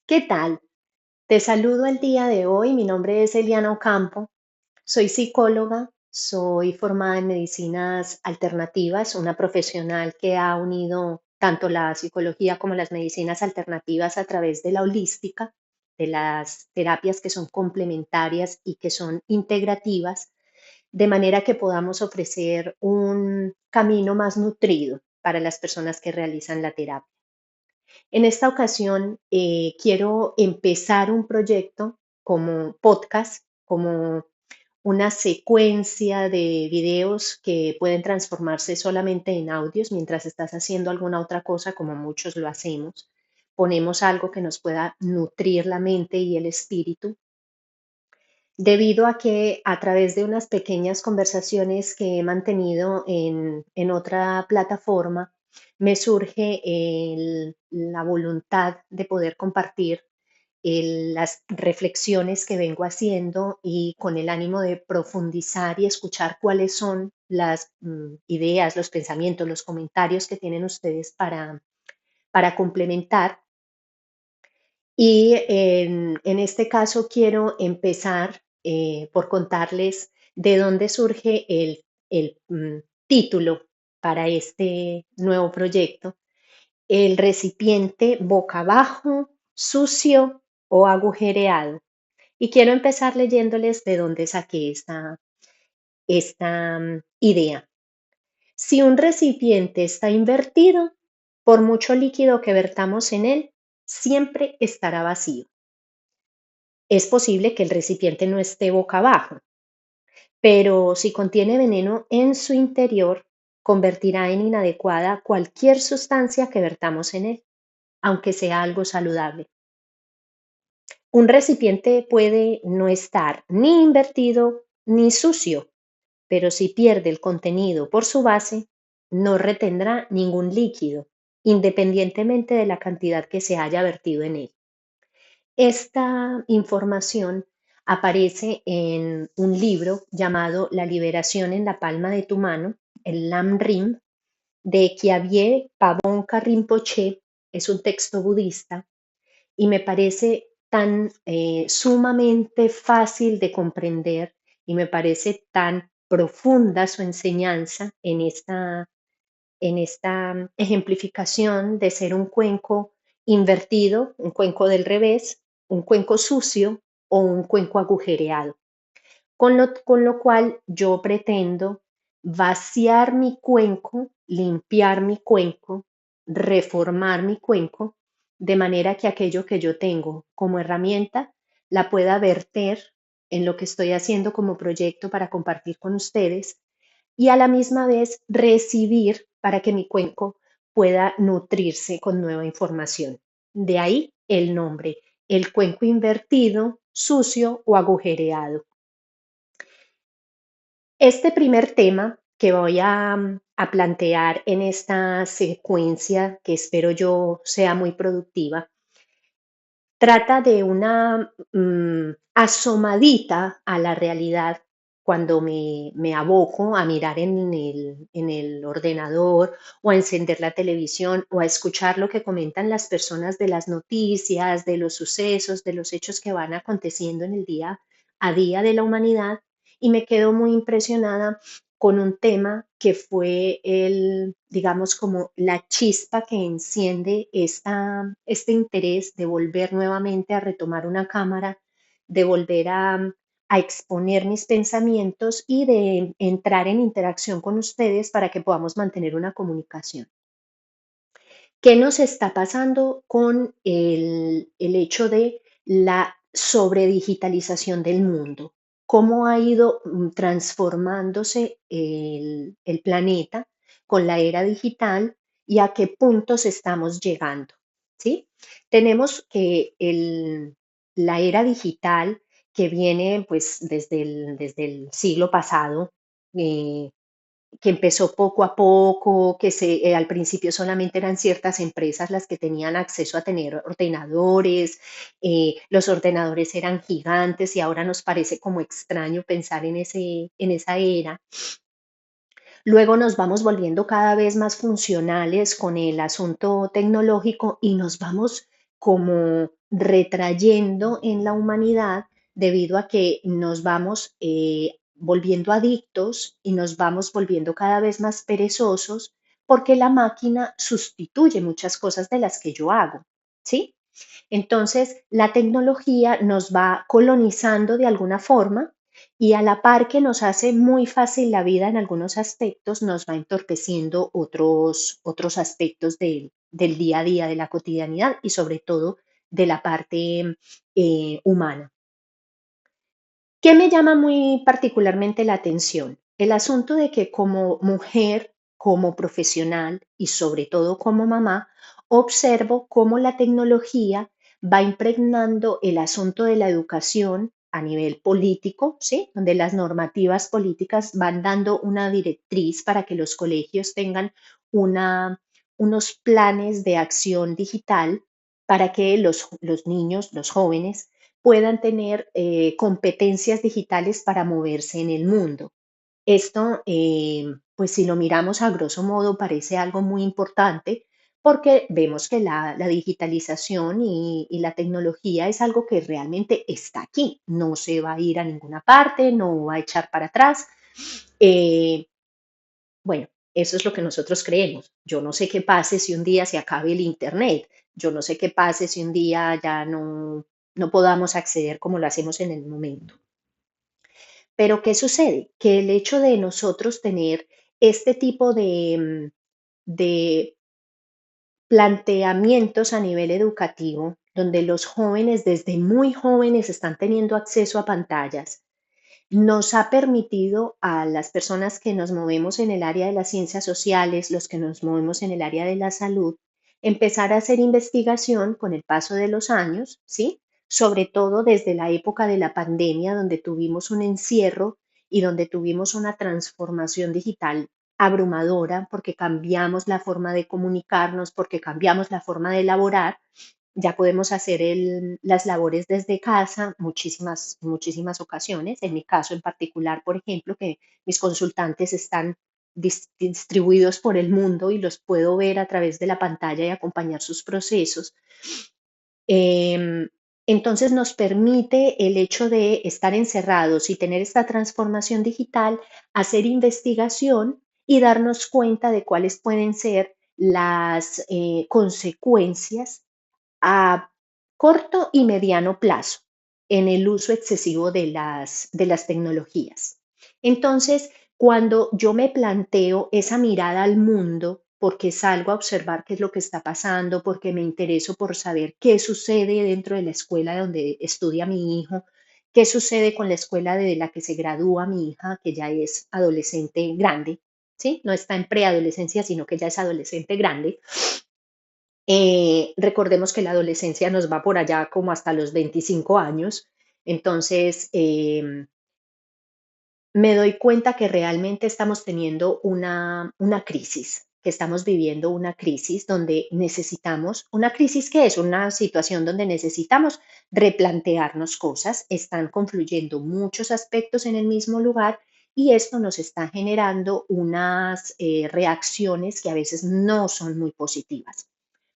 ¿Qué tal? Te saludo el día de hoy. Mi nombre es Eliana Ocampo. Soy psicóloga, soy formada en medicinas alternativas, una profesional que ha unido tanto la psicología como las medicinas alternativas a través de la holística, de las terapias que son complementarias y que son integrativas, de manera que podamos ofrecer un camino más nutrido para las personas que realizan la terapia. En esta ocasión quiero empezar un proyecto como podcast, como una secuencia de videos que pueden transformarse solamente en audios mientras estás haciendo alguna otra cosa, como muchos lo hacemos. Ponemos algo que nos pueda nutrir la mente y el espíritu, debido a que a través de unas pequeñas conversaciones que he mantenido en otra plataforma, me surge la voluntad de poder compartir las reflexiones que vengo haciendo y con el ánimo de profundizar y escuchar cuáles son las ideas, los pensamientos, los comentarios que tienen ustedes para complementar. Y en este caso quiero empezar por contarles de dónde surge el título para este nuevo proyecto: el recipiente boca abajo, sucio o agujereado. Y quiero empezar leyéndoles de dónde saqué esta idea. Si un recipiente está invertido, por mucho líquido que vertamos en él, siempre estará vacío. Es posible que el recipiente no esté boca abajo, pero si contiene veneno en su interior, convertirá en inadecuada cualquier sustancia que vertamos en él, aunque sea algo saludable. Un recipiente puede no estar ni invertido ni sucio, pero si pierde el contenido por su base, no retendrá ningún líquido, independientemente de la cantidad que se haya vertido en él. Esta información aparece en un libro llamado La liberación en la palma de tu mano, el Lam Rim, de Khyabye Pabonka Rinpoche. Es un texto budista y me parece tan sumamente fácil de comprender y me parece tan profunda su enseñanza en esta ejemplificación de ser un cuenco invertido, un cuenco del revés, un cuenco sucio o un cuenco agujereado. Con lo cual yo pretendo vaciar mi cuenco, limpiar mi cuenco, reformar mi cuenco, de manera que aquello que yo tengo como herramienta la pueda verter en lo que estoy haciendo como proyecto para compartir con ustedes y a la misma vez recibir para que mi cuenco pueda nutrirse con nueva información. De ahí el nombre, el cuenco invertido, sucio o agujereado. Este primer tema que voy a plantear en esta secuencia, que espero yo sea muy productiva, trata de una asomadita a la realidad cuando me aboco a mirar en el ordenador o a encender la televisión o a escuchar lo que comentan las personas de las noticias, de los sucesos, de los hechos que van aconteciendo en el día a día de la humanidad, y me quedo muy impresionada con un tema que fue digamos, como la chispa que enciende este interés de volver nuevamente a retomar una cámara, de volver a exponer mis pensamientos y de entrar en interacción con ustedes para que podamos mantener una comunicación. ¿Qué nos está pasando con el hecho de la sobredigitalización del mundo? ¿Cómo ha ido transformándose el planeta con la era digital y a qué puntos estamos llegando? ¿Sí? Tenemos que la era digital, que viene pues desde el siglo pasado, eh, que empezó poco a poco, al principio solamente eran ciertas empresas las que tenían acceso a tener ordenadores, los ordenadores eran gigantes y ahora nos parece como extraño pensar en esa era. Luego nos vamos volviendo cada vez más funcionales con el asunto tecnológico y nos vamos como retrayendo en la humanidad debido a que nos vamos volviendo adictos y nos vamos volviendo cada vez más perezosos porque la máquina sustituye muchas cosas de las que yo hago, ¿sí? Entonces, la tecnología nos va colonizando de alguna forma y a la par que nos hace muy fácil la vida en algunos aspectos, nos va entorpeciendo otros aspectos del día a día, de la cotidianidad y sobre todo de la parte humana. ¿Qué me llama muy particularmente la atención? El asunto de que como mujer, como profesional y sobre todo como mamá, observo cómo la tecnología va impregnando el asunto de la educación a nivel político, ¿sí? Donde las normativas políticas van dando una directriz para que los colegios tengan una, unos planes de acción digital para que los niños, los jóvenes, puedan tener competencias digitales para moverse en el mundo. Esto, pues si lo miramos a grosso modo, parece algo muy importante porque vemos que la digitalización y la tecnología es algo que realmente está aquí, no se va a ir a ninguna parte, no va a echar para atrás. Eh, bueno, eso es lo que nosotros creemos. Yo no sé qué pase si un día se acabe el Internet. Yo no sé qué pase si un día ya no podamos acceder como lo hacemos en el momento. Pero ¿qué sucede? Que el hecho de nosotros tener este tipo de planteamientos a nivel educativo, donde los jóvenes desde muy jóvenes están teniendo acceso a pantallas, nos ha permitido a las personas que nos movemos en el área de las ciencias sociales, los que nos movemos en el área de la salud, empezar a hacer investigación con el paso de los años, ¿sí? Sobre todo desde la época de la pandemia, donde tuvimos un encierro y donde tuvimos una transformación digital abrumadora, porque cambiamos la forma de comunicarnos, porque cambiamos la forma de elaborar, ya podemos hacer las labores desde casa muchísimas ocasiones. En mi caso en particular, por ejemplo, que mis consultantes están distribuidos por el mundo y los puedo ver a través de la pantalla y acompañar sus procesos. Em, entonces nos permite el hecho de estar encerrados y tener esta transformación digital, hacer investigación y darnos cuenta de cuáles pueden ser las consecuencias a corto y mediano plazo en el uso excesivo de las tecnologías. Entonces, cuando yo me planteo esa mirada al mundo, porque salgo a observar qué es lo que está pasando, porque me intereso por saber qué sucede dentro de la escuela donde estudia mi hijo, qué sucede con la escuela de la que se gradúa mi hija, que ya es adolescente grande, ¿sí? No está en preadolescencia, sino que ya es adolescente grande. Recordemos que la adolescencia nos va por allá como hasta los 25 años, entonces me doy cuenta que realmente estamos teniendo una crisis, que estamos viviendo una crisis donde necesitamos, una crisis que es una situación donde necesitamos replantearnos cosas, están confluyendo muchos aspectos en el mismo lugar y esto nos está generando unas reacciones que a veces no son muy positivas.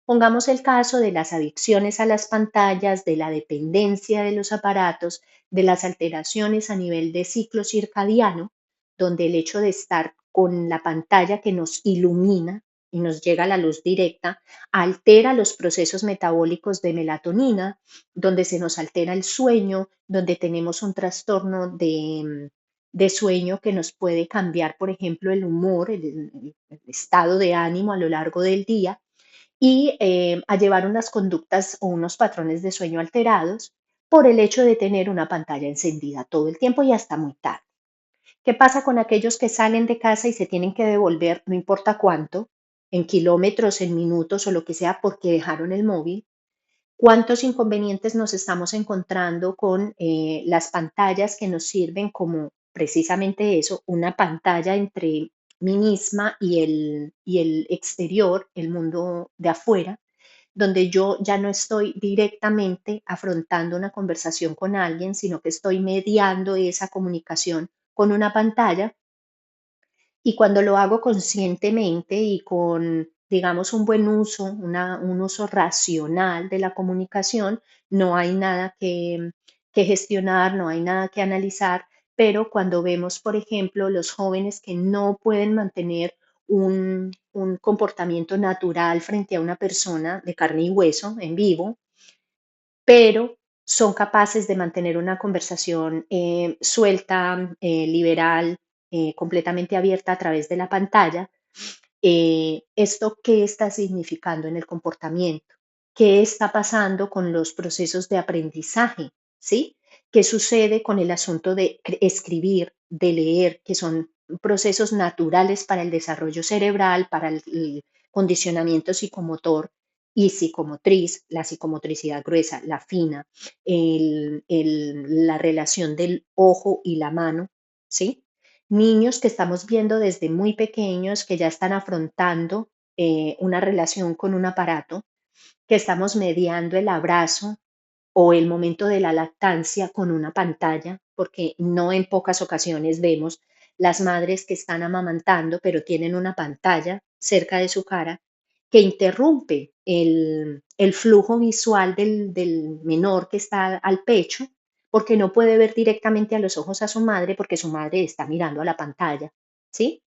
Pongamos el caso de las adicciones a las pantallas, de la dependencia de los aparatos, de las alteraciones a nivel de ciclo circadiano, donde el hecho de estar con la pantalla que nos ilumina y nos llega la luz directa, altera los procesos metabólicos de melatonina, donde se nos altera el sueño, donde tenemos un trastorno de sueño que nos puede cambiar, por ejemplo, el humor, el estado de ánimo a lo largo del día y a llevar unas conductas o unos patrones de sueño alterados por el hecho de tener una pantalla encendida todo el tiempo y hasta muy tarde. ¿Qué pasa con aquellos que salen de casa y se tienen que devolver, no importa cuánto, en kilómetros, en minutos o lo que sea, porque dejaron el móvil? ¿Cuántos inconvenientes nos estamos encontrando con las pantallas que nos sirven como precisamente eso, una pantalla entre mí misma y el exterior, el mundo de afuera, donde yo ya no estoy directamente afrontando una conversación con alguien, sino que estoy mediando esa comunicación con una pantalla y cuando lo hago conscientemente y con digamos, un buen uso, un uso racional de la comunicación, no hay nada que gestionar, no hay nada que analizar, pero cuando vemos, por ejemplo, los jóvenes que no pueden mantener un comportamiento natural frente a una persona de carne y hueso en vivo, pero son capaces de mantener una conversación suelta, liberal, completamente abierta a través de la pantalla. ¿Esto qué está significando en el comportamiento? ¿Qué está pasando con los procesos de aprendizaje? ¿Sí? ¿Qué sucede con el asunto de escribir, de leer, que son procesos naturales para el desarrollo cerebral, para el condicionamiento psicomotor y psicomotriz, la psicomotricidad gruesa, la fina, la relación del ojo y la mano, ¿sí? Niños que estamos viendo desde muy pequeños que ya están afrontando una relación con un aparato, que estamos mediando el abrazo o el momento de la lactancia con una pantalla, porque no en pocas ocasiones vemos las madres que están amamantando, pero tienen una pantalla cerca de su cara que interrumpe el flujo visual del menor que está al pecho, porque no puede ver directamente a los ojos a su madre porque su madre está mirando a la pantalla, ¿sí?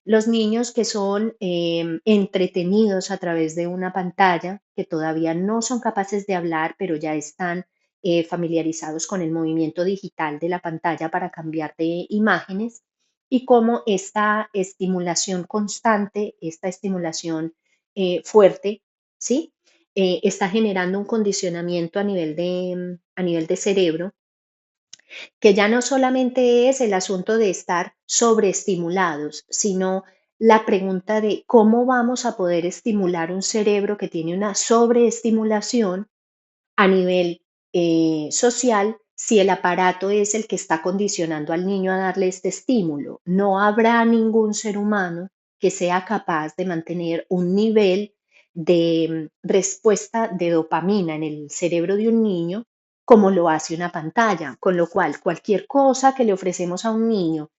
Los niños que son entretenidos a través de una pantalla, que todavía no son capaces de hablar, pero ya están familiarizados con el movimiento digital de la pantalla para cambiar de imágenes y cómo esta estimulación constante, esta estimulación fuerte, ¿sí? Está generando un condicionamiento a nivel de cerebro que ya no solamente es el asunto de estar sobreestimulados, sino la pregunta de cómo vamos a poder estimular un cerebro que tiene una sobreestimulación a nivel social si el aparato es el que está condicionando al niño a darle este estímulo. No habrá ningún ser humano que sea capaz de mantener un nivel de respuesta de dopamina en el cerebro de un niño como lo hace una pantalla, con lo cual cualquier cosa que le ofrecemos a un niño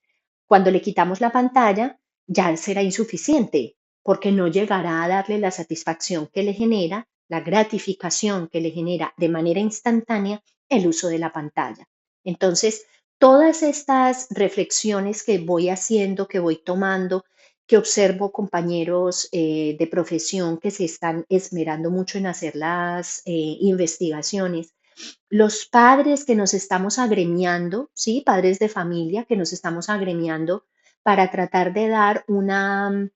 cuando le quitamos la pantalla, ya será insuficiente, porque no llegará a darle la satisfacción que le genera, la gratificación que le genera de manera instantánea el uso de la pantalla. Entonces, todas estas reflexiones que voy haciendo, que voy tomando, que observo compañeros de profesión que se están esmerando mucho en hacer las investigaciones, los padres que nos estamos agremiando, ¿sí? Padres de familia que nos estamos agremiando para tratar de dar una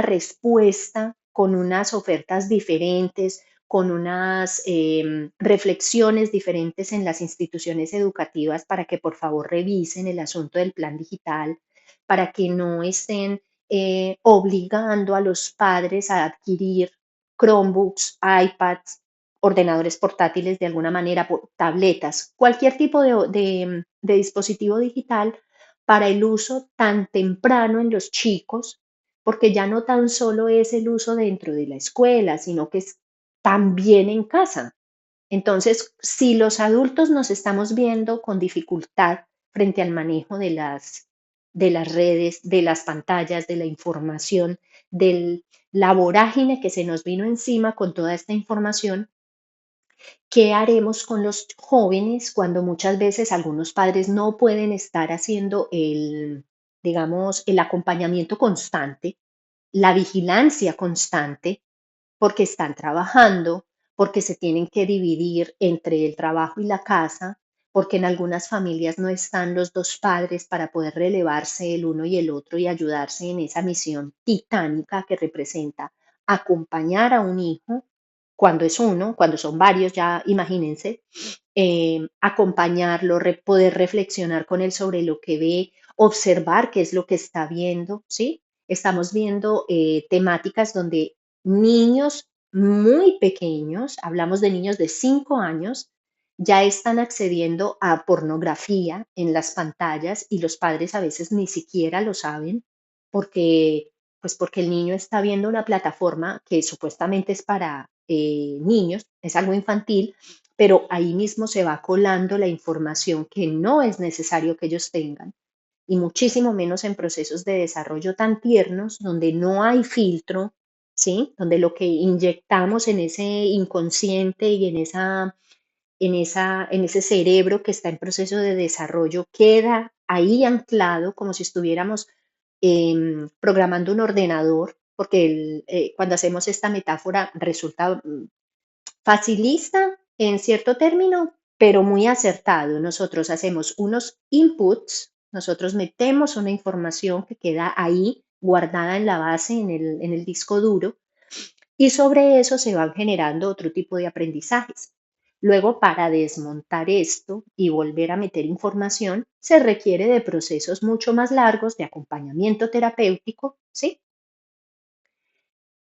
respuesta con unas ofertas diferentes, con unas reflexiones diferentes en las instituciones educativas para que por favor revisen el asunto del plan digital, para que no estén obligando a los padres a adquirir Chromebooks, iPads, ordenadores portátiles de alguna manera, tabletas, cualquier tipo de dispositivo digital para el uso tan temprano en los chicos, porque ya no tan solo es el uso dentro de la escuela, sino que es también en casa. Entonces, si los adultos nos estamos viendo con dificultad frente al manejo de las redes, de las pantallas, de la información, de la vorágine que se nos vino encima con toda esta información, ¿qué haremos con los jóvenes cuando muchas veces algunos padres no pueden estar haciendo digamos, el acompañamiento constante, la vigilancia constante, porque están trabajando, porque se tienen que dividir entre el trabajo y la casa, porque en algunas familias no están los dos padres para poder relevarse el uno y el otro y ayudarse en esa misión titánica que representa acompañar a un hijo cuando es uno, cuando son varios, ya imagínense, acompañarlo, poder reflexionar con él sobre lo que ve, observar qué es lo que está viendo, ¿sí? Estamos viendo temáticas donde niños muy pequeños, hablamos de niños de 5 años, ya están accediendo a pornografía en las pantallas y los padres a veces ni siquiera lo saben porque, pues porque el niño está viendo una plataforma que supuestamente es para niños, es algo infantil, pero ahí mismo se va colando la información que no es necesario que ellos tengan. y muchísimo menos en procesos de desarrollo tan tiernos, donde no hay filtro, ¿sí? Donde lo que inyectamos en ese inconsciente y en ese cerebro que está en proceso de desarrollo queda ahí anclado como si estuviéramos programando un ordenador, porque cuando hacemos esta metáfora resulta facilista en cierto término, pero muy acertado. Nosotros hacemos unos inputs, nosotros metemos una información que queda ahí guardada en la base, en el disco duro, y sobre eso se van generando otro tipo de aprendizajes. Luego, para desmontar esto y volver a meter información, se requiere de procesos mucho más largos de acompañamiento terapéutico, ¿sí?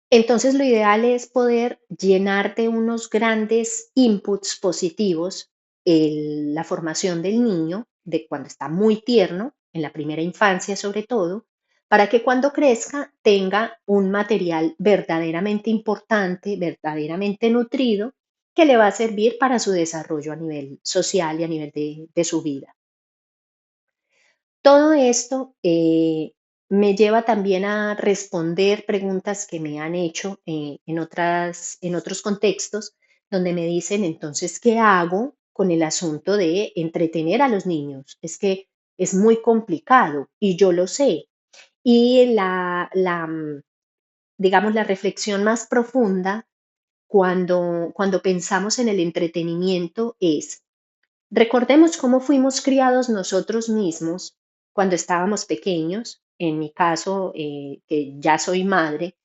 Entonces, lo ideal es poder llenar de unos grandes inputs positivos la formación del niño, de cuando está muy tierno, en la primera infancia sobre todo, para que cuando crezca tenga un material verdaderamente importante, verdaderamente nutrido, que le va a servir para su desarrollo a nivel social y a nivel de su vida. Todo esto me lleva también a responder preguntas que me han hecho en otros contextos, donde me dicen, entonces, ¿qué hago con el asunto de entretener a los niños? Es que es muy complicado y yo lo sé. Y digamos, la reflexión más profunda cuando pensamos en el entretenimiento es, recordemos cómo fuimos criados nosotros mismos cuando estábamos pequeños, en mi caso, que ya soy madre,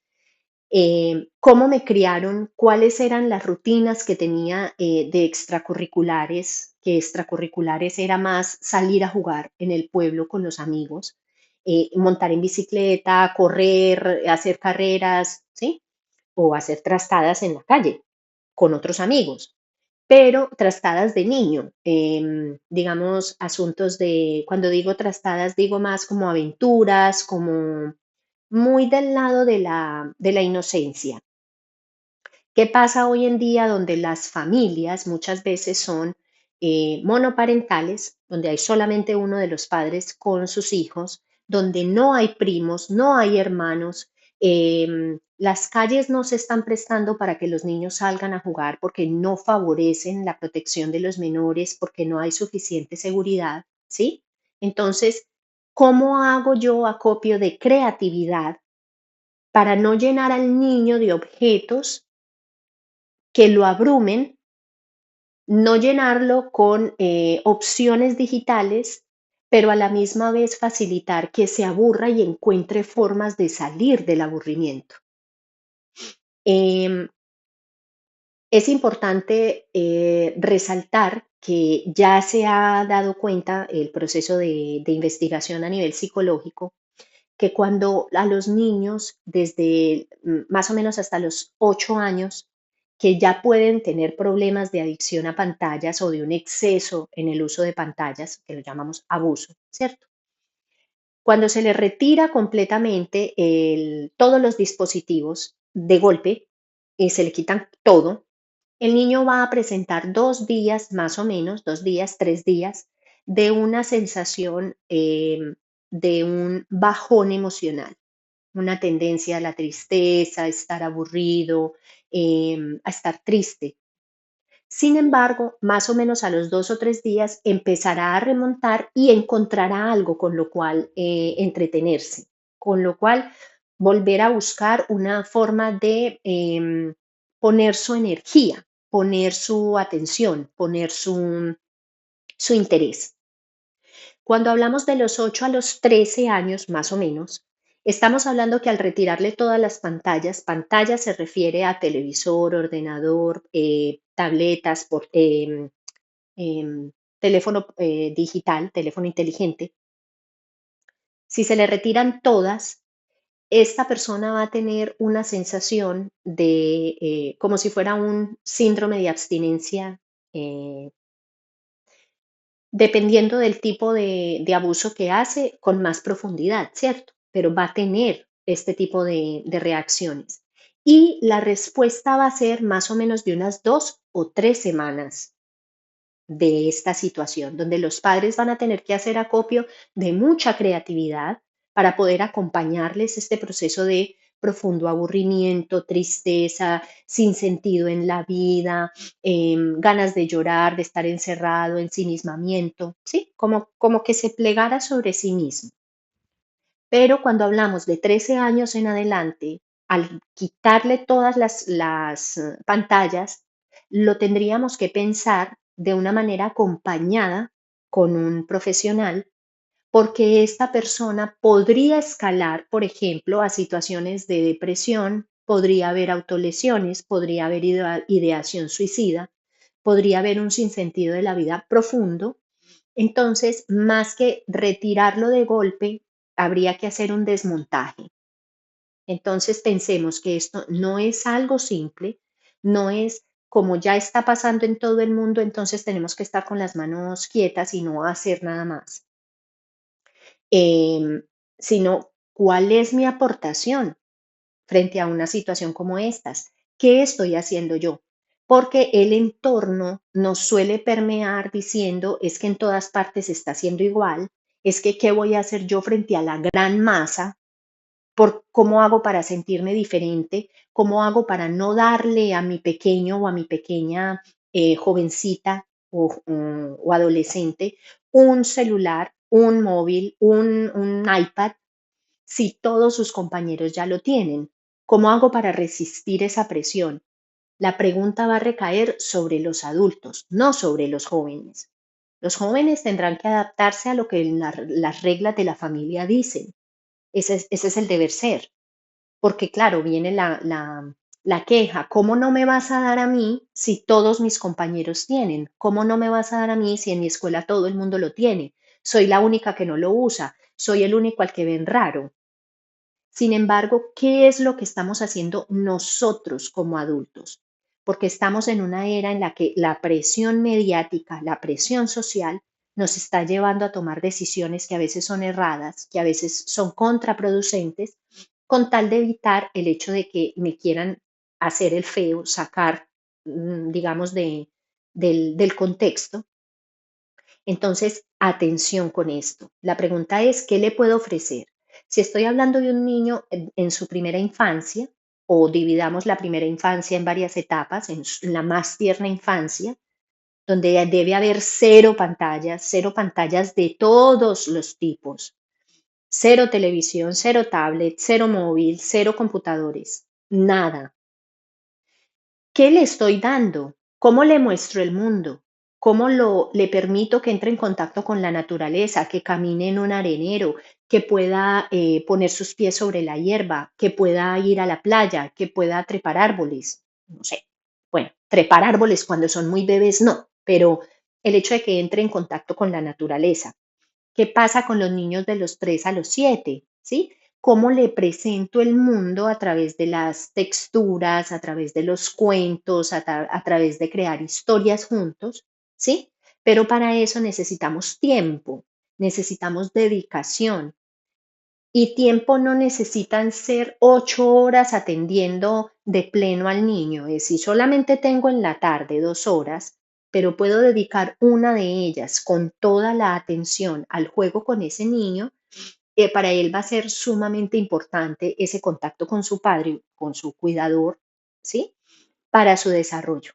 cómo me criaron, cuáles eran las rutinas que tenía de extracurriculares, que extracurriculares era más salir a jugar en el pueblo con los amigos, montar en bicicleta, correr, hacer carreras, ¿sí? O hacer trastadas en la calle con otros amigos, pero trastadas de niño, digamos, asuntos de, cuando digo trastadas, digo más como aventuras, como muy del lado de la inocencia. ¿Qué pasa hoy en día donde las familias muchas veces son monoparentales, donde hay solamente uno de los padres con sus hijos, donde no hay primos, no hay hermanos, las calles no se están prestando para que los niños salgan a jugar porque no favorecen la protección de los menores, porque no hay suficiente seguridad, ¿sí? Entonces, ¿cómo hago yo acopio de creatividad para no llenar al niño de objetos que lo abrumen, no llenarlo con opciones digitales, pero a la misma vez facilitar que se aburra y encuentre formas de salir del aburrimiento? Em, es importante resaltar que ya se ha dado cuenta el proceso de investigación a nivel psicológico que cuando a los niños desde más o menos hasta los 8 años, que ya pueden tener problemas de adicción a pantallas o de un exceso en el uso de pantallas, que lo llamamos abuso, ¿cierto? Cuando se les retira completamente todos los dispositivos de golpe y se le quitan todo, el niño va a presentar 2 días más o menos, 2 días, 3 días, de una sensación de un bajón emocional, una tendencia a la tristeza, a estar aburrido, a estar triste. Sin embargo, más o menos a los 2 o 3 días empezará a remontar y encontrará algo con lo cual entretenerse, con lo cual volver a buscar una forma de poner su energía, poner su atención, poner su interés. Cuando hablamos de los 8 a los 13 años, más o menos, estamos hablando que al retirarle todas las pantallas, pantalla se refiere a televisor, ordenador, tabletas, teléfono digital, teléfono inteligente. Si se le retiran todas, esta persona va a tener una sensación de, como si fuera un síndrome de abstinencia, eh, dependiendo del tipo de abuso que hace, con más profundidad, ¿cierto? Pero va a tener este tipo de reacciones. Y la respuesta va a ser más o menos de unas 2 o 3 semanas de esta situación, donde los padres van a tener que hacer acopio de mucha creatividad para poder acompañarles este proceso de profundo aburrimiento, tristeza, sin sentido en la vida, ganas de llorar, de estar encerrado, ensimismamiento, ¿sí? Como que se plegara sobre sí mismo. Pero cuando hablamos de 13 años en adelante, al quitarle todas las pantallas, lo tendríamos que pensar de una manera acompañada con un profesional, porque esta persona podría escalar, por ejemplo, a situaciones de depresión, podría haber autolesiones, podría haber ideación suicida, podría haber un sinsentido de la vida profundo. Entonces, más que retirarlo de golpe, habría que hacer un desmontaje. Entonces, pensemos que esto no es algo simple, no es como ya está pasando en todo el mundo, entonces tenemos que estar con las manos quietas y no hacer nada más. Sino cuál es mi aportación frente a una situación como estas. ¿Qué estoy haciendo yo? Porque el entorno nos suele permear diciendo es que en todas partes está haciendo igual, es que qué voy a hacer yo frente a la gran masa, por cómo hago para sentirme diferente, cómo hago para no darle a mi pequeño o a mi pequeña jovencita o adolescente un celular, un móvil, un iPad si todos sus compañeros ya lo tienen? ¿Cómo hago para resistir esa presión? La pregunta va a recaer sobre los adultos, no sobre los jóvenes. Los jóvenes tendrán que adaptarse a lo que las reglas de la familia dicen. Ese es el deber ser. Porque claro, viene la queja, ¿cómo no me vas a dar a mí si todos mis compañeros tienen? ¿Cómo no me vas a dar a mí si en mi escuela todo el mundo lo tiene? Soy la única que no lo usa, soy el único al que ven raro. Sin embargo, ¿qué es lo que estamos haciendo nosotros como adultos? Porque estamos en una era en la que la presión mediática, la presión social, nos está llevando a tomar decisiones que a veces son erradas, que a veces son contraproducentes, con tal de evitar el hecho de que me quieran hacer el feo, sacar, digamos, del contexto. Entonces, atención con esto. La pregunta es, ¿qué le puedo ofrecer? Si estoy hablando de un niño en su primera infancia, o dividamos la primera infancia en varias etapas, en la más tierna infancia, donde debe haber cero pantallas de todos los tipos, cero televisión, cero tablet, cero móvil, cero computadores, nada. ¿Qué le estoy dando? ¿Cómo le muestro el mundo? ¿Cómo le permito que entre en contacto con la naturaleza, que camine en un arenero, que pueda poner sus pies sobre la hierba, que pueda ir a la playa, que pueda trepar árboles? No sé. Bueno, trepar árboles cuando son muy bebés no, pero el hecho de que entre en contacto con la naturaleza. ¿Qué pasa con los niños de los 3 a los 7? ¿Sí? ¿Cómo le presento el mundo a través de las texturas, a través de los cuentos, a través de crear historias juntos? ¿Sí? Pero para eso necesitamos tiempo, necesitamos dedicación. Y tiempo no necesitan ser 8 horas atendiendo de pleno al niño. Es si solamente tengo en la tarde 2 horas, pero puedo dedicar una de ellas con toda la atención al juego con ese niño, para él va a ser sumamente importante ese contacto con su padre, con su cuidador, ¿sí? Para su desarrollo.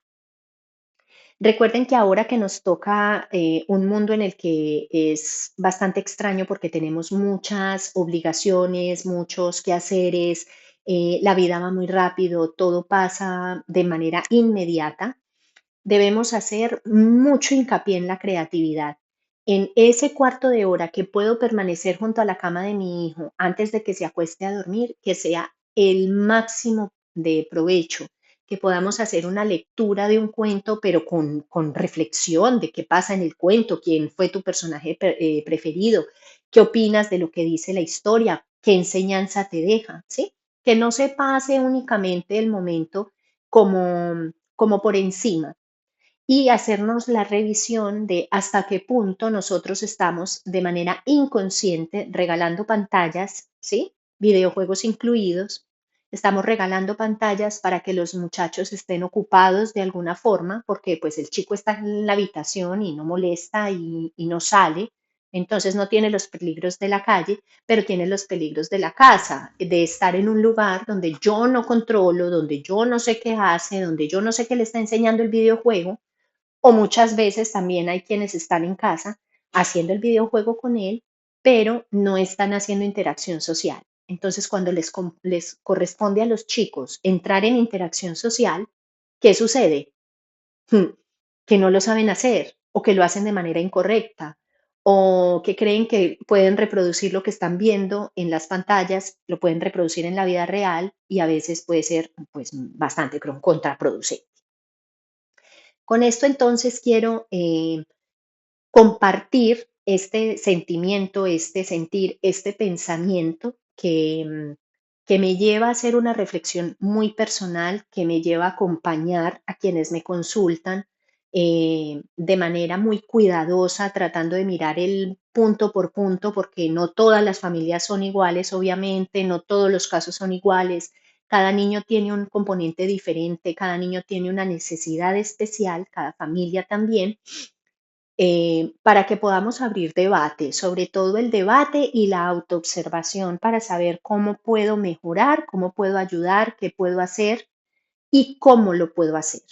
Recuerden que ahora que nos toca un mundo en el que es bastante extraño porque tenemos muchas obligaciones, muchos quehaceres, la vida va muy rápido, todo pasa de manera inmediata, debemos hacer mucho hincapié en la creatividad. En ese cuarto de hora que puedo permanecer junto a la cama de mi hijo antes de que se acueste a dormir, que sea el máximo de provecho, que podamos hacer una lectura de un cuento, pero con reflexión de qué pasa en el cuento, quién fue tu personaje preferido, qué opinas de lo que dice la historia, qué enseñanza te deja, ¿sí? Que no se pase únicamente el momento como por encima, y hacernos la revisión de hasta qué punto nosotros estamos de manera inconsciente regalando pantallas, ¿sí? Videojuegos incluidos, estamos regalando pantallas para que los muchachos estén ocupados de alguna forma, porque pues el chico está en la habitación y no molesta y no sale, entonces no tiene los peligros de la calle, pero tiene los peligros de la casa, de estar en un lugar donde yo no controlo, donde yo no sé qué hace, donde yo no sé qué le está enseñando el videojuego, o muchas veces también hay quienes están en casa haciendo el videojuego con él, pero no están haciendo interacción social. Entonces, cuando les corresponde a los chicos entrar en interacción social, ¿qué sucede? Hmm, que no lo saben hacer o que lo hacen de manera incorrecta o que creen que pueden reproducir lo que están viendo en las pantallas, lo pueden reproducir en la vida real y a veces puede ser pues bastante contraproducente. Con esto entonces quiero compartir este sentimiento, este sentir, este pensamiento que me lleva a hacer una reflexión muy personal, que me lleva a acompañar a quienes me consultan de manera muy cuidadosa, tratando de mirar el punto por punto, porque no todas las familias son iguales, obviamente, no todos los casos son iguales. Cada niño tiene un componente diferente, cada niño tiene una necesidad especial, cada familia también, para que podamos abrir debate, sobre todo el debate y la autoobservación para saber cómo puedo mejorar, cómo puedo ayudar, qué puedo hacer y cómo lo puedo hacer.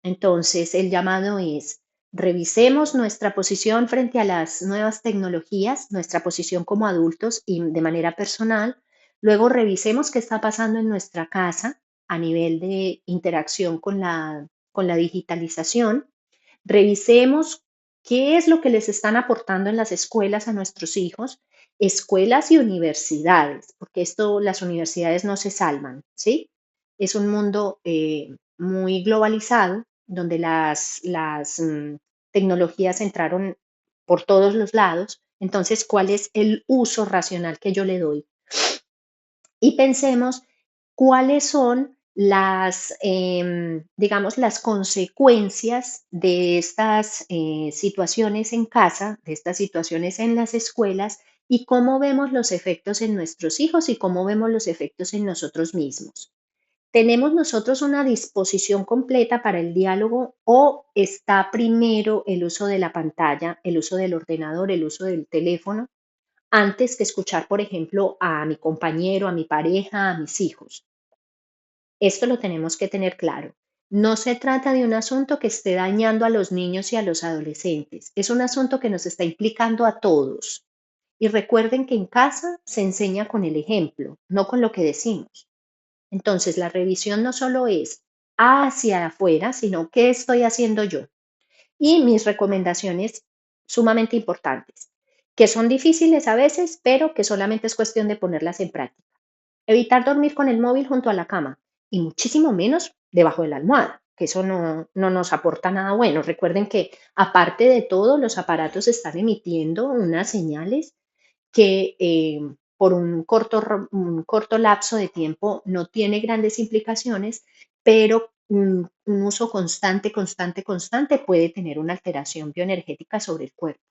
Entonces, el llamado es, revisemos nuestra posición frente a las nuevas tecnologías, nuestra posición como adultos y de manera personal. Luego, revisemos qué está pasando en nuestra casa a nivel de interacción con la digitalización. Revisemos qué es lo que les están aportando en las escuelas a nuestros hijos, escuelas y universidades, porque esto, las universidades no se salvan, ¿sí? Es un mundo muy globalizado, donde las tecnologías entraron por todos los lados. Entonces, ¿cuál es el uso racional que yo le doy? Y pensemos cuáles son digamos, las consecuencias de estas situaciones en casa, de estas situaciones en las escuelas y cómo vemos los efectos en nuestros hijos y cómo vemos los efectos en nosotros mismos. ¿Tenemos nosotros una disposición completa para el diálogo o está primero el uso de la pantalla, el uso del ordenador, el uso del teléfono, antes que escuchar, por ejemplo, a mi compañero, a mi pareja, a mis hijos? Esto lo tenemos que tener claro. No se trata de un asunto que esté dañando a los niños y a los adolescentes. Es un asunto que nos está implicando a todos. Y recuerden que en casa se enseña con el ejemplo, no con lo que decimos. Entonces, la revisión no solo es hacia afuera, sino qué estoy haciendo yo. Y mis recomendaciones sumamente importantes, que son difíciles a veces, pero que solamente es cuestión de ponerlas en práctica. Evitar dormir con el móvil junto a la cama y muchísimo menos debajo de la almohada, que eso no nos aporta nada bueno. Recuerden que aparte de todo, los aparatos están emitiendo unas señales que por un corto lapso de tiempo no tiene grandes implicaciones, pero un uso constante, constante, constante puede tener una alteración bioenergética sobre el cuerpo.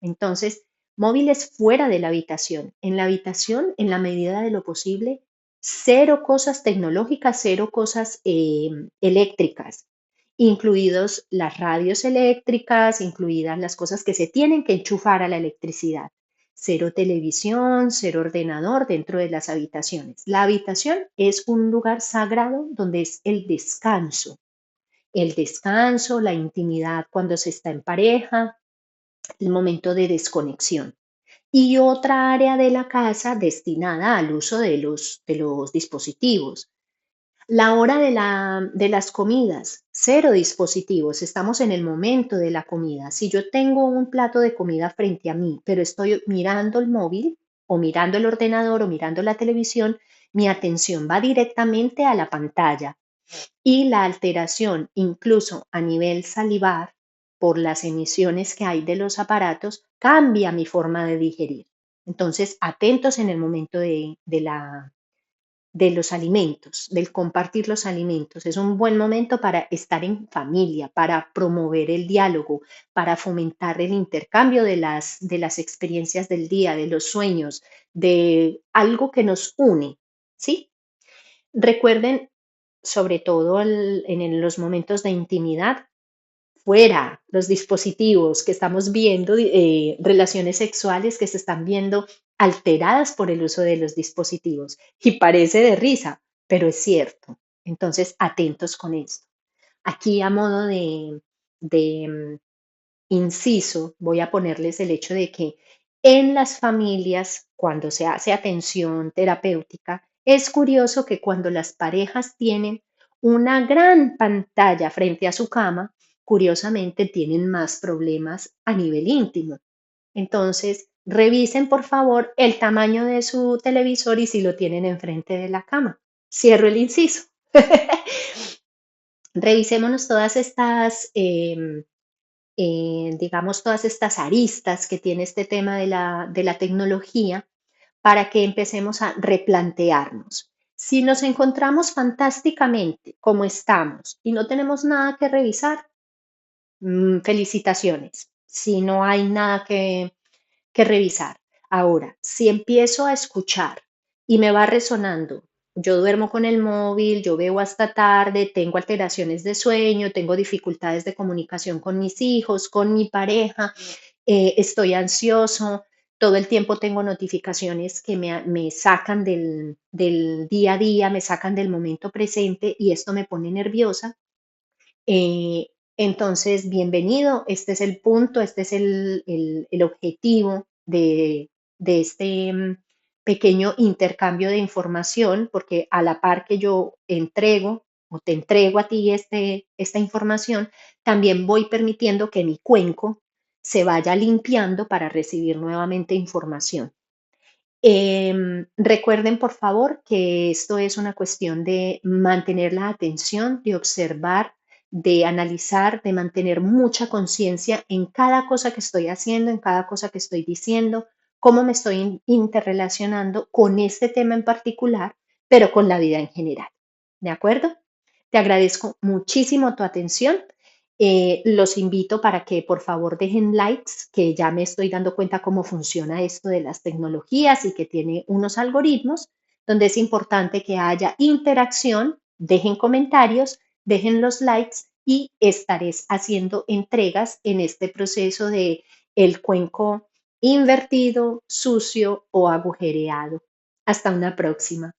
Entonces, móviles fuera de la habitación. En la habitación, en la medida de lo posible, cero cosas tecnológicas, cero cosas eléctricas, incluidos las radios eléctricas, incluidas las cosas que se tienen que enchufar a la electricidad. Cero televisión, cero ordenador dentro de las habitaciones. La habitación es un lugar sagrado donde es el descanso, la intimidad cuando se está en pareja, el momento de desconexión. Y otra área de la casa destinada al uso de los dispositivos. La hora de las comidas, cero dispositivos, estamos en el momento de la comida. Si yo tengo un plato de comida frente a mí, pero estoy mirando el móvil o mirando el ordenador o mirando la televisión, mi atención va directamente a la pantalla y la alteración, incluso a nivel salivar, por las emisiones que hay de los aparatos, cambia mi forma de digerir. Entonces, atentos en el momento de los alimentos, del compartir los alimentos. Es un buen momento para estar en familia, para promover el diálogo, para fomentar el intercambio de las experiencias del día, de los sueños, de algo que nos une, ¿sí? Recuerden, sobre todo los momentos de intimidad, fuera los dispositivos que estamos viendo, relaciones sexuales que se están viendo alteradas por el uso de los dispositivos. Y parece de risa, pero es cierto. Entonces, atentos con esto. Aquí a modo de inciso, voy a ponerles el hecho de que en las familias, cuando se hace atención terapéutica, es curioso que cuando las parejas tienen una gran pantalla frente a su cama, curiosamente tienen más problemas a nivel íntimo. Entonces, revisen por favor el tamaño de su televisor y si lo tienen enfrente de la cama. Cierro el inciso. Revisémonos todas estas digamos, todas estas aristas que tiene este tema de la tecnología para que empecemos a replantearnos. Si nos encontramos fantásticamente como estamos y no tenemos nada que revisar, felicitaciones. Si no hay nada que revisar. Ahora, si empiezo a escuchar y me va resonando, yo duermo con el móvil, yo veo hasta tarde, tengo alteraciones de sueño, tengo dificultades de comunicación con mis hijos, con mi pareja, estoy ansioso, todo el tiempo tengo notificaciones que me sacan del día a día, me sacan del momento presente y esto me pone nerviosa. Eh, entonces, bienvenido, este es el punto, este es el objetivo de este pequeño intercambio de información, porque a la par que yo entrego o te entrego a ti esta información, también voy permitiendo que mi cuenco se vaya limpiando para recibir nuevamente información. Recuerden, por favor, que esto es una cuestión de mantener la atención, de observar, de analizar, de mantener mucha conciencia en cada cosa que estoy haciendo, en cada cosa que estoy diciendo, cómo me estoy interrelacionando con este tema en particular, pero con la vida en general. ¿De acuerdo? Te agradezco muchísimo tu atención. Los invito para que por favor dejen likes, que ya me estoy dando cuenta cómo funciona esto de las tecnologías y que tiene unos algoritmos donde es importante que haya interacción, dejen comentarios, dejen los likes y estaré haciendo entregas en este proceso de el cuenco invertido, sucio o agujereado. Hasta una próxima.